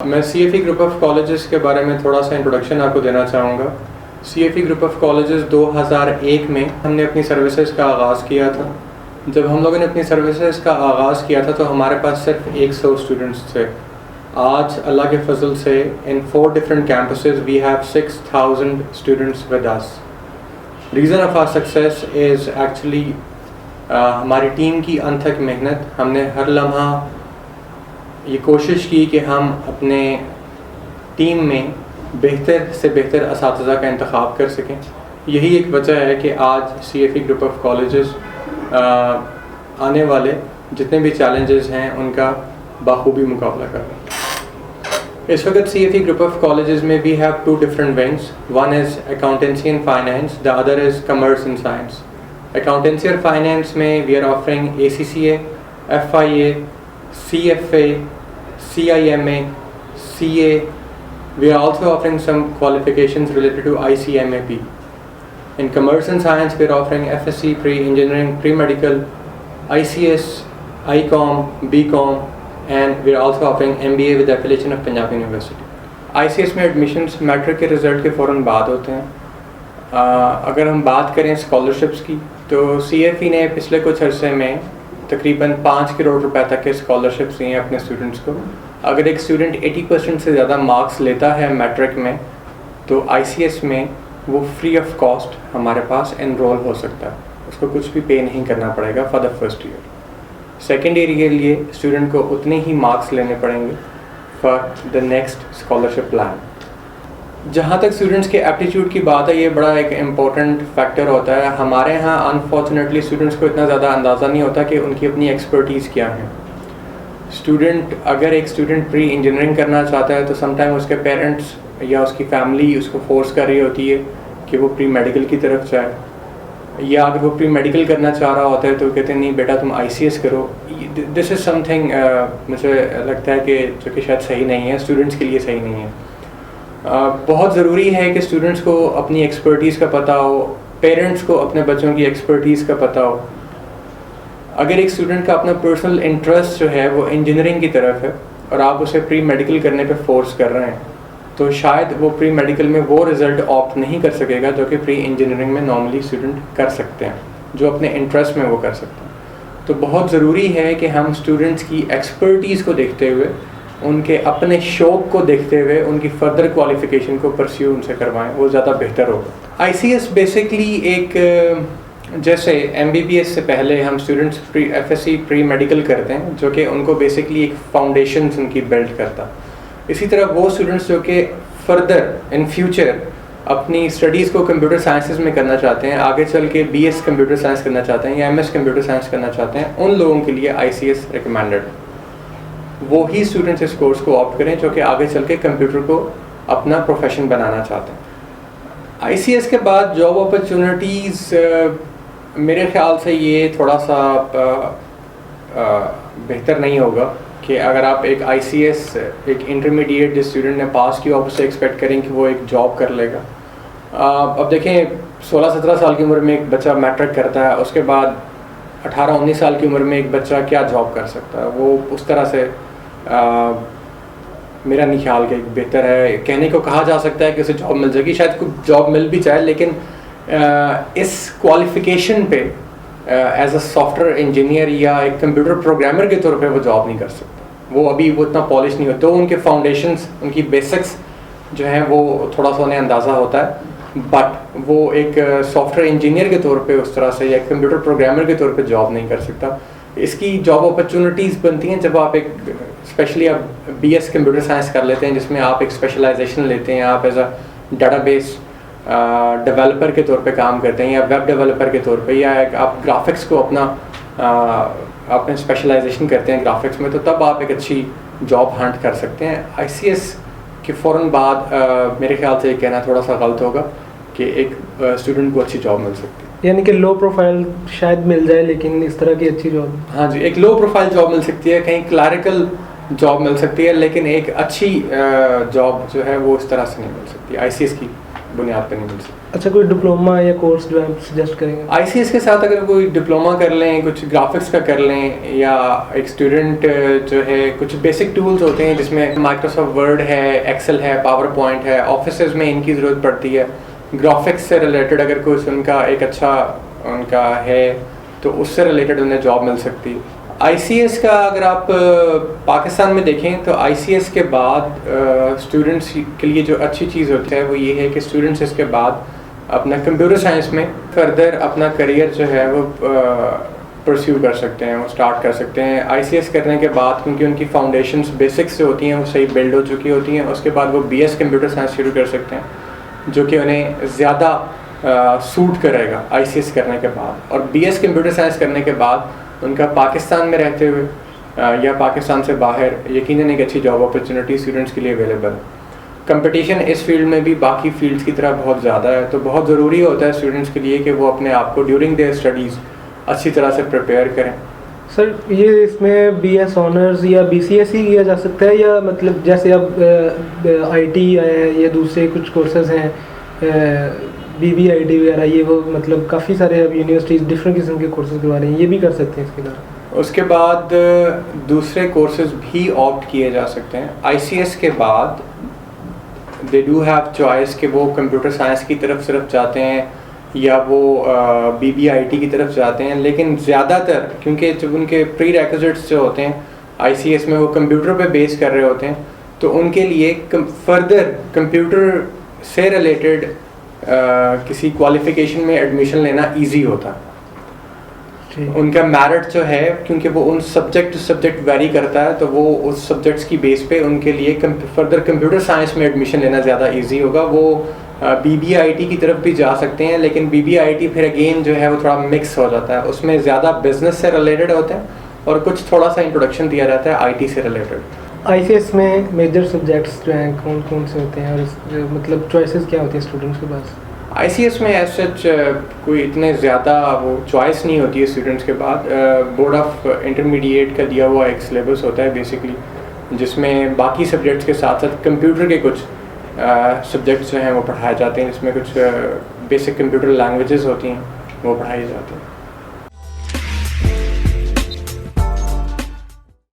میں C F E group of colleges کے بارے میں تھوڑا سا انٹروڈکشن آپ کو دینا چاہوں گا. C F E group of colleges 2001 میں ہم نے اپنی سروسز کا آغاز کیا تھا. جب ہم لوگوں نے اپنی سروسز کا آغاز کیا تھا تو ہمارے پاس صرف 100 اسٹوڈنٹس تھے. آج اللہ کے فضل سے ان 4 different campuses we have 6000 students with us. Reason of our success is actually ہماری ٹیم کی انتھک محنت. ہم نے ہر لمحہ یہ کوشش کی کہ ہم اپنے ٹیم میں بہتر سے بہتر اساتذہ کا انتخاب کر سکیں. یہی ایک وجہ ہے کہ آج C F E group of colleges آنے والے جتنے بھی چیلنجز ہیں ان کا بخوبی مقابلہ کر رہے ہیں. اس وقت C F E group of colleges میں we have 2 different wings. One is accountancy and finance, the other is commerce and science. Accountancy اور فائنینس میں we are offering A C C A, F I A, C F A, C I M A, C A. We are also offering some qualifications related to ICMAP. In commerce and science, we are offering FSc, pre-engineering, pre-medical, ICS, ICOM, BCom, and we are also offering MBA with affiliation of Punjab University. ICS میں admissions matric کے result کے فوراً بعد ہوتے ہیں. اگر ہم بات کریں اسکالرشپس کی تو سی ایف ای نے پچھلے کچھ عرصے میں تقریباً 5 کروڑ روپے تک کے اسکالرشپس دیے ہیں اپنے اسٹوڈنٹس کو. اگر ایک اسٹوڈنٹ 80% سے زیادہ مارکس لیتا ہے میٹرک میں تو آئی سی ایس میں وہ فری آف کاسٹ ہمارے پاس انرول ہو سکتا ہے. اس کو کچھ بھی پے نہیں کرنا پڑے گا for the first year. Second year کے لیے اسٹوڈنٹ کو اتنے ہی مارکس لینے پڑیں گے for the next scholarship plan. جہاں تک اسٹوڈنٹس کے ایپٹیچیوڈ کی بات ہے, یہ بڑا ایک امپورٹنٹ فیکٹر ہوتا ہے. ہمارے ہاں انفارچونیٹلی اسٹوڈنٹس کو اتنا زیادہ اندازہ نہیں ہوتا کہ ان کی اپنی ایکسپرٹیز کیا ہے. اگر ایک اسٹوڈنٹ پری انجینئرنگ کرنا چاہتا ہے تو سم ٹائم اس کے پیرنٹس یا اس کی فیملی اس کو فورس کر رہی ہوتی ہے کہ وہ پری میڈیکل کی طرف جائے, یا اگر وہ پری میڈیکل کرنا چاہ رہا ہوتا ہے تو کہتے ہیں نہیں بیٹا تم آئی سی ایس کرو. دس از سم تھنگ مجھے لگتا ہے کہ جو کہ شاید صحیح نہیں ہے, اسٹوڈنٹس کے لیے صحیح نہیں ہے. بہت ضروری ہے کہ اسٹوڈنٹس کو اپنی ایکسپرٹیز کا پتہ ہو, پیرنٹس کو اپنے بچوں کی ایکسپرٹیز کا پتہ ہو. اگر ایک اسٹوڈنٹ کا اپنا پرسنل انٹرسٹ جو ہے وہ انجینئرنگ کی طرف ہے اور آپ اسے پری میڈیکل کرنے پہ فورس کر رہے ہیں تو شاید وہ پری میڈیکل میں وہ رزلٹ آپٹ نہیں کر سکے گا جو کہ پری انجینئرنگ میں نارملی اسٹوڈنٹ کر سکتے ہیں, جو اپنے انٹرسٹ میں وہ کر سکتے ہیں. تو بہت ضروری ہے کہ ہم اسٹوڈنٹس کی ایکسپرٹیز کو دیکھتے ہوئے, ان کے اپنے شوق کو دیکھتے ہوئے ان کی فردر کوالیفیکیشن کو پرسیو ان سے کروائیں, وہ زیادہ بہتر ہوگا. آئی سی ایس بیسکلی ایک جیسے ایم بی بی ایس سے پہلے ہم students F S C pre medical کرتے ہیں جو کہ ان کو بیسکلی ایک فاؤنڈیشنز ان کی بلڈ کرتا. اسی طرح وہ اسٹوڈنٹس جو کہ فردر ان فیوچر اپنی اسٹڈیز کو کمپیوٹر سائنسز میں کرنا چاہتے ہیں, آگے چل کے بی ایس کمپیوٹر سائنس کرنا چاہتے ہیں یا ایم ایس کمپیوٹر سائنس کرنا چاہتے ہیں, ان لوگوں کے لیے آئی سی ایس ریکمینڈڈ. وہی اسٹوڈنٹس اس کورس کو آپٹ کریں جو کہ آگے چل کے کمپیوٹر کو اپنا پروفیشن بنانا چاہتے ہیں. آئی سی ایس کے بعد جاب اپرچونیٹیز میرے خیال سے یہ تھوڑا سا بہتر نہیں ہوگا کہ اگر آپ ایک آئی سی ایس ایک انٹرمیڈیٹ جس اسٹوڈنٹ نے پاس کیا آپ اسے ایکسپیکٹ کریں کہ وہ ایک جاب کر لے گا. اب دیکھیں 16-17 سال کی عمر میں ایک بچہ میٹرک کرتا ہے, اس کے بعد 18-19 سال کی عمر میں ایک بچہ کیا جاب کر سکتا ہے. وہ اس طرح سے میرا نہیں خیال کہ بہتر ہے. کہنے کو کہا جا سکتا ہے کہ اسے جاب مل جائے گی, شاید کوئی جاب مل بھی جائے, لیکن اس کوالیفیکیشن پہ as a soft where engineer یا ایک کمپیوٹر پروگرامر کے طور پہ وہ جاب نہیں کر سکتا. وہ ابھی وہ اتنا پالش نہیں ہوتا. تو ان کے فاؤنڈیشنز, ان کی بیسکس جو ہیں وہ تھوڑا سا انہیں اندازہ ہوتا ہے, بٹ وہ ایک سافٹ ویئر انجینئر کے طور پہ اس طرح سے یا کمپیوٹر پروگرامر کے طور پہ جاب نہیں کر سکتا. اس کی جاب اپرچونیٹیز بنتی ہیں جب آپ ایک اسپیشلی آپ بی ایس کمپیوٹر سائنس کر لیتے ہیں جس میں آپ ایک اسپیشلائزیشن لیتے ہیں, آپ as a data base developer کے طور پہ کام کرتے ہیں یا ویب ڈیولپر کے طور پہ, یا آپ گرافکس کو اپنا آپ اسپیشلائزیشن کرتے ہیں گرافکس میں, تو تب آپ ایک اچھی جاب ہنٹ کر سکتے ہیں. آئی سی ایس کے فوراً بعد میرے خیال سے یہ کہنا تھوڑا سا غلط ہوگا کہ ایک اسٹوڈنٹ کو اچھی جاب مل سکتی ہے. یعنی کہ لو پروفائل شاید مل جائے لیکن اس طرح کی اچھی جاب, ہاں جی, ایک لو پروفائل جاب مل سکتی ہے, کہیں کلریکل جاب مل سکتی ہے, لیکن ایک اچھی جاب جو ہے وہ اس طرح سے نہیں مل سکتی آئی سی ایس کی بنیاد پہ نہیں مل سکتی. اچھا کوئی ڈپلوما یا کورس جو آپ سجیسٹ کریں گے؟ آئی سی ایس کے ساتھ اگر کوئی ڈپلوما کر لیں, کچھ گرافکس کا کر لیں, یا ایک اسٹوڈنٹ جو ہے کچھ بیسک ٹولز ہوتے ہیں جس میں مائکروسافٹ ورڈ ہے, ایکسل ہے, پاور پوائنٹ ہے, آفیسز میں ان کی ضرورت پڑتی ہے. گرافکس سے ریلیٹڈ اگر کوئی ان کا ایک اچھا ان کا ہے تو اس سے ریلیٹڈ انہیں جاب مل سکتی. آئی سی ایس کا اگر آپ پاکستان میں دیکھیں تو آئی سی ایس کے بعد اسٹوڈنٹس کے لیے جو اچھی چیز ہوتی ہے وہ یہ ہے کہ اسٹوڈنٹس اس کے بعد اپنا کمپیوٹر سائنس میں فردر اپنا کریئر جو ہے وہ پرسیو کر سکتے ہیں, وہ اسٹارٹ کر سکتے ہیں. آئی سی ایس کرنے کے بعد کیونکہ ان کی فاؤنڈیشنس بیسکس جو ہوتی ہیں وہ صحیح بلڈ ہو چکی ہوتی ہیں, اس کے بعد وہ بی ایس کمپیوٹر سائنس شروع کر سکتے ہیں جو کہ انہیں زیادہ سوٹ کرے گا آئی سی ایس کرنے کے بعد. اور بی ایس کمپیوٹر سائنس کرنے کے بعد ان کا پاکستان میں رہتے ہوئے یا پاکستان سے باہر یقیناً ایک اچھی جاب اپرچونیٹی اسٹوڈنٹس کے لیے اویلیبل ہے. کمپٹیشن اس فیلڈ میں بھی باقی فیلڈس کی طرح بہت زیادہ ہے, تو بہت ضروری ہوتا ہے اسٹوڈنٹس کے لیے کہ وہ اپنے آپ کو ڈیورنگ دیئر اسٹڈیز اچھی طرح سے پریپیئر کریں. سر یہ اس میں بی ایس آنرز یا بی سی ایس ہی کیا جا سکتا ہے, یا مطلب جیسے اب آئی ٹی ہے یا دوسرے کچھ کورسز ہیں بی بی آئی ٹی وغیرہ, یہ وہ مطلب کافی سارے اب یونیورسٹیز ڈفرینٹ قسم کے کورسز کروا رہے ہیں, یہ بھی کر سکتے ہیں اس کے علاوہ؟ اس کے بعد دوسرے کورسز بھی آپٹ کیے جا سکتے ہیں. آئی سی ایس کے بعد دے ڈو ہیو چوائس کہ وہ کمپیوٹر سائنس کی طرف صرف جاتے ہیں یا وہ بی بی آئی ٹی کی طرف جاتے ہیں, لیکن زیادہ تر کیونکہ جب ان کے پری ریکوزٹس جو ہوتے ہیں آئی سی ایس میں وہ کمپیوٹر پہ بیس کر رہے ہوتے ہیں, تو ان کے لیے فردر کمپیوٹر سے ریلیٹڈ کسی کوالیفیکیشن میں ایڈمیشن لینا ایزی ہوتا ہے. ان کا میرٹ جو ہے کیونکہ وہ ان سبجیکٹ ویری کرتا ہے, تو وہ اس سبجیکٹس کی بیس پہ ان کے لیے فردر کمپیوٹر سائنس میں ایڈمیشن لینا زیادہ ایزی ہوگا. وہ بی بی آئی ٹی کی طرف بھی جا سکتے ہیں, لیکن بی بی آئی ٹی پھر اگین جو ہے وہ تھوڑا مکس ہو جاتا ہے, اس میں زیادہ بزنس سے ریلیٹڈ ہوتے ہیں اور کچھ تھوڑا سا انٹروڈکشن دیا جاتا ہے آئی ٹی سے ریلیٹڈ. آئی سی ایس میں میجر سبجیکٹس جو ہیں کون کون سے ہوتے ہیں, اور مطلب چوائسیز کیا ہوتی ہیں اسٹوڈنٹس کے پاس؟ آئی سی ایس میں ایز سچ کوئی اتنے زیادہ وہ چوائس نہیں ہوتی ہے اسٹوڈنٹس کے بعد. بورڈ آف انٹرمیڈیٹ کا دیا ہوا ایک سلیبس ہوتا ہے بیسکلی, جس میں باقی سبجیکٹس کے ساتھ ساتھ کمپیوٹر کے کچھ سبجیکٹس جو ہیں وہ پڑھائے جاتے ہیں, جس میں کچھ بیسک کمپیوٹر لینگویجز ہوتی ہیں وہ پڑھائی جاتی ہیں.